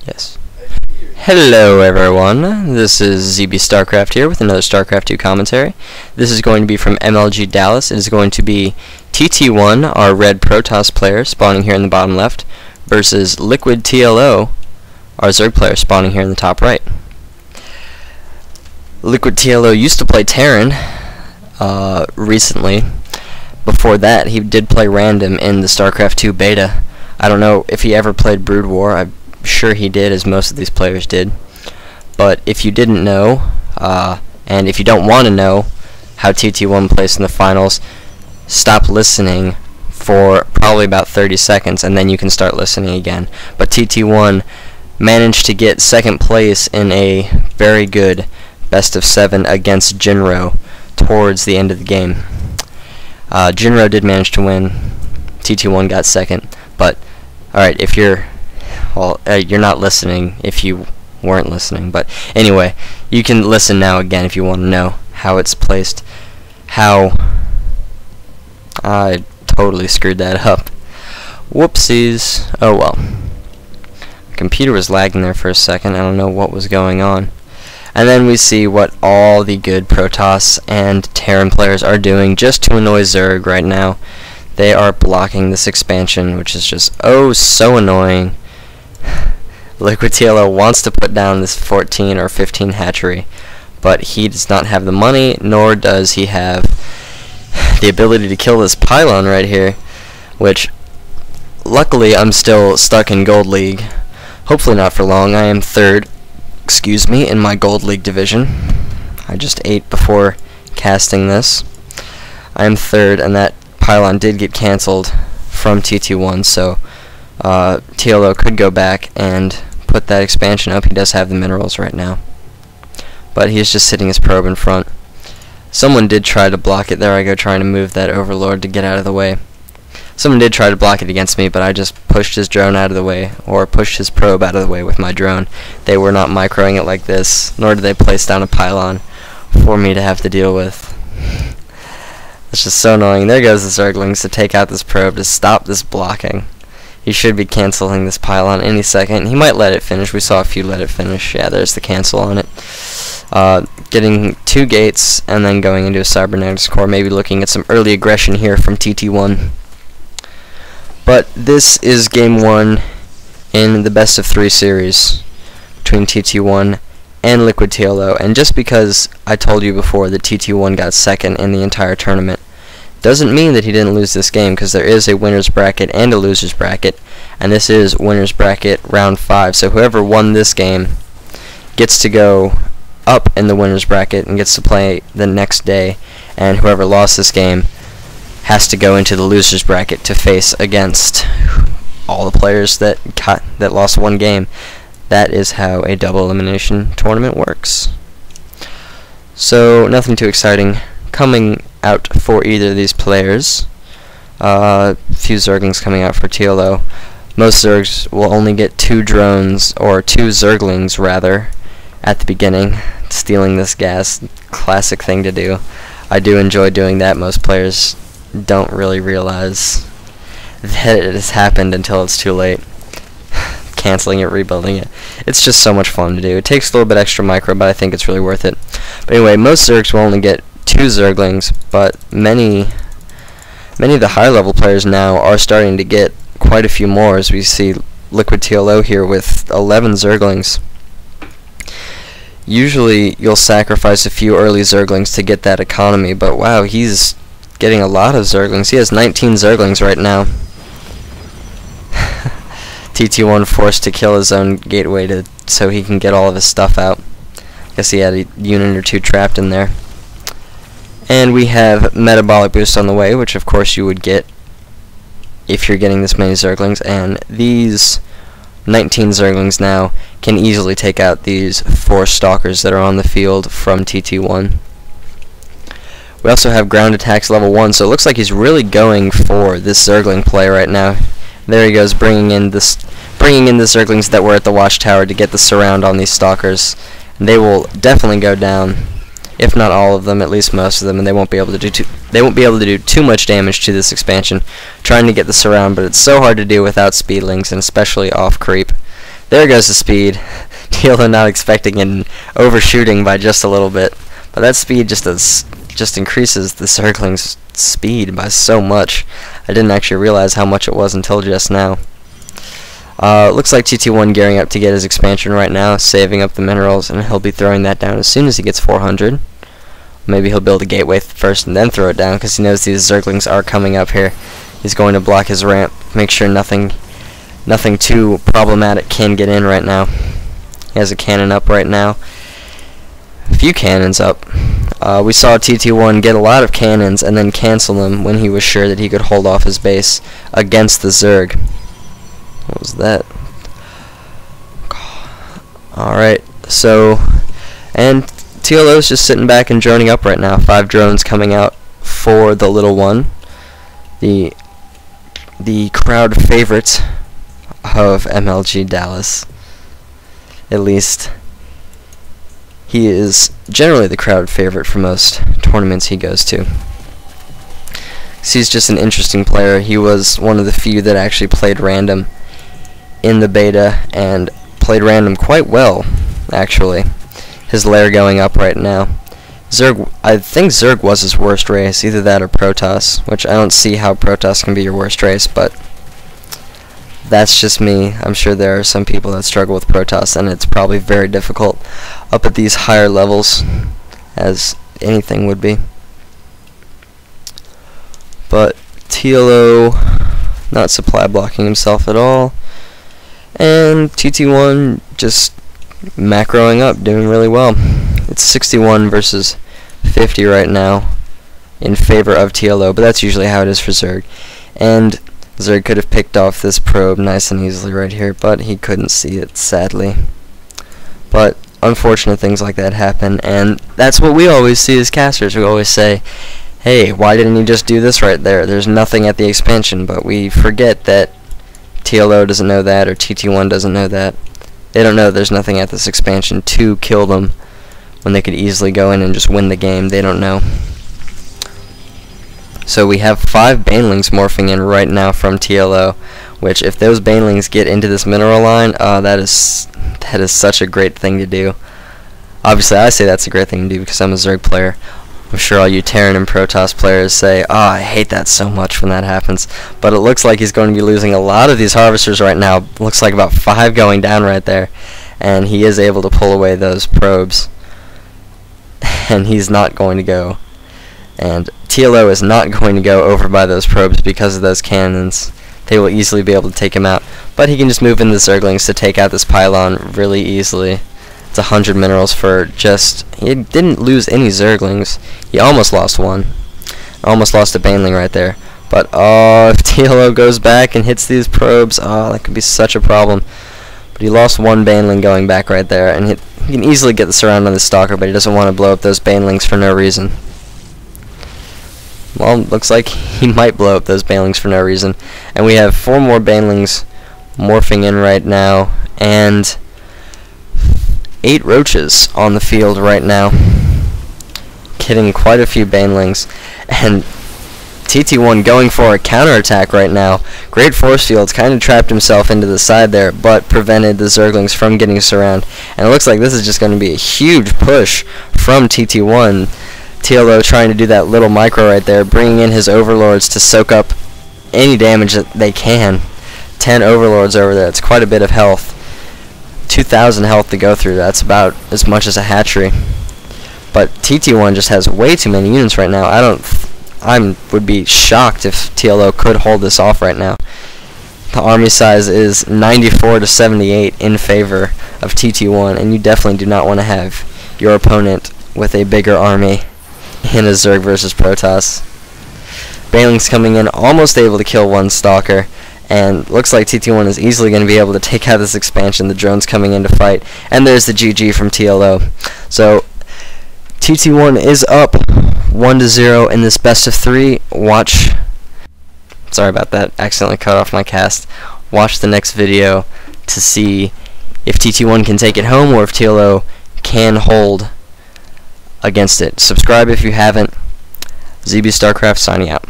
Yes. Hello everyone, this is ZB StarCraft here with another StarCraft 2 commentary. This is going to be from MLG Dallas. It is going to be TT1, our red Protoss player, spawning here in the bottom left, versus LiquidTLO, our Zerg player, spawning here in the top right. LiquidTLO used to play Terran recently. Before that, he did play random in the StarCraft 2 beta. I don't know if he ever played Brood War. I'm sure he did, as most of these players did. But if you didn't know, and if you don't want to know how TT1 plays in the finals, stop listening for probably about 30 seconds, and then you can start listening again. But TT1 managed to get second place in a very good best of 7 against Jinro towards the end of the game. Jinro did manage to win. TT1 got second. But alright, if you're you're not listening if you weren't listening, but anyway, you can listen now again if you want to know how it's placed. How I totally screwed that up. Whoopsies. Oh well. Computer was lagging there for a second. I don't know what was going on. And then we see what all the good Protoss and Terran players are doing just to annoy Zerg right now. They are blocking this expansion, which is just oh so annoying. LiquidTLO wants to put down this 14 or 15 hatchery, but he does not have the money, nor does he have the ability to kill this pylon right here, which luckily I'm still stuck in Gold League. Hopefully not for long. I am third, excuse me, in my Gold League division. I just ate before casting this. I am third, and that pylon did get cancelled from TT1, so TLO could go back and put that expansion up. He does have the minerals right now, but he's just sitting his probe in front. Someone did try to block it. There I go, trying to move that overlord to get out of the way. Someone did try to block it against me, but I just pushed his drone out of the way, or pushed his probe out of the way with my drone. They were not microing it like this, nor did they place down a pylon for me to have to deal with. It's just so annoying. There goes the Zerglings to take out this probe to stop this blocking. He should be canceling this pylon any second. He might let it finish. We saw a few let it finish. Yeah, there's the cancel on it. Getting 2 gates and then going into a cybernetics core. Maybe looking at some early aggression here from TT1. But this is game 1 in the best of 3 series between TT1 and LiquidTLO. And just because I told you before that TT1 got second in the entire tournament doesn't mean that he didn't lose this game, because there is a winner's bracket and a loser's bracket, and this is winner's bracket round 5. So whoever won this game gets to go up in the winner's bracket and gets to play the next day, and whoever lost this game has to go into the loser's bracket to face against all the players that lost one game. That is how a double elimination tournament works. So nothing too exciting coming out for either of these players. Few Zerglings coming out for TLO. Most Zergs will only get 2 drones, or 2 Zerglings rather, at the beginning, stealing this gas. Classic thing to do. I do enjoy doing that. Most players don't really realize that it has happened until it's too late. Canceling it, rebuilding it. It's just so much fun to do. It takes a little bit extra micro, but I think it's really worth it. But anyway, most Zergs will only get 2 Zerglings, but many of the higher level players now are starting to get quite a few more, as we see LiquidTLO here with 11 Zerglings. Usually you'll sacrifice a few early Zerglings to get that economy, but wow, he's getting a lot of Zerglings. He has 19 Zerglings right now. TT1 forced to kill his own gateway so he can get all of his stuff out. Guess he had a unit or 2 trapped in there. And we have metabolic boost on the way, which of course you would get if you're getting this many Zerglings, and these 19 Zerglings now can easily take out these 4 Stalkers that are on the field from TT1. We also have ground attacks level 1, so it looks like he's really going for this Zergling play right now. There he goes, bringing in the Zerglings that were at the watchtower to get the surround on these Stalkers. And they will definitely go down if not all of them, at least most of them, and they won't be able to do too much damage to this expansion, trying to get the surround. But it's so hard to do without speedlings, and especially off creep. There goes the speed. TLO not expecting and overshooting by just a little bit, but that speed just increases the Zergling's speed by so much. I didn't actually realize how much it was until just now. Looks like TT1 gearing up to get his expansion right now, saving up the minerals, and he'll be throwing that down as soon as he gets 400. Maybe he'll build a gateway first and then throw it down, because he knows these Zerglings are coming up here. He's going to block his ramp, make sure nothing too problematic can get in right now. He has a cannon up right now. A few cannons up. We saw TT1 get a lot of cannons and then cancel them when he was sure that he could hold off his base against the Zerg. What was that? Alright, so, and TLO's just sitting back and droning up right now. 5 drones coming out for the little one. The crowd favorite of MLG Dallas. At least he is generally the crowd favorite for most tournaments he goes to. He's just an interesting player. He was one of the few that actually played random in the beta, and played random quite well, actually. His lair going up right now. Zerg, I think Zerg was his worst race, either that or Protoss, which I don't see how Protoss can be your worst race, but that's just me. I'm sure there are some people that struggle with Protoss, and it's probably very difficult up at these higher levels, as anything would be. But TLO not supply blocking himself at all, and TT1 just macroing up, doing really well. It's 61 versus 50 right now in favor of TLO, but that's usually how it is for Zerg. And Zerg could have picked off this probe nice and easily right here, but he couldn't see it, sadly. But unfortunate things like that happen, and that's what we always see as casters. We always say, hey, why didn't he just do this right there? There's nothing at the expansion, but we forget that TLO doesn't know that, or TT1 doesn't know that. They don't know there's nothing at this expansion to kill them when they could easily go in and just win the game. They don't know. So we have 5 banelings morphing in right now from TLO, which if those banelings get into this mineral line, that is such a great thing to do. Obviously, I say that's a great thing to do because I'm a Zerg player. I'm sure all you Terran and Protoss players say, oh, I hate that so much when that happens. But it looks like he's going to be losing a lot of these harvesters right now. Looks like about 5 going down right there. And he is able to pull away those probes. And he's not going to go. And TLO is not going to go over by those probes because of those cannons. They will easily be able to take him out. But he can just move in the Zerglings to take out this pylon really easily. It's 100 minerals for just... He didn't lose any Zerglings. He almost lost one. Almost lost a baneling right there. But, oh, if TLO goes back and hits these probes, oh, that could be such a problem. But he lost one baneling going back right there. And he can easily get the surround on the Stalker, but he doesn't want to blow up those banelings for no reason. Well, looks like he might blow up those banelings for no reason. And we have 4 more banelings morphing in right now. And 8 roaches on the field right now, getting quite a few banelings, and TT1 going for a counterattack right now. Great force fields, kind of trapped himself into the side there, but prevented the Zerglings from getting surround. And it looks like this is just going to be a huge push from TT1. TLO trying to do that little micro right there, bringing in his overlords to soak up any damage that they can. 10 overlords over there, it's quite a bit of health. 2,000 health to go through. That's about as much as a hatchery. But TT1 just has way too many units right now. I would be shocked if TLO could hold this off right now. The army size is 94 to 78 in favor of TT1, and you definitely do not want to have your opponent with a bigger army in a Zerg versus Protoss. Banelings coming in, almost able to kill one Stalker. And looks like TT1 is easily going to be able to take out this expansion. The drones coming in to fight. And there's the GG from TLO. So, TT1 is up 1-0 in this best of 3. Watch. Sorry about that. Accidentally cut off my cast. Watch the next video to see if TT1 can take it home or if TLO can hold against it. Subscribe if you haven't. ZB StarCraft signing out.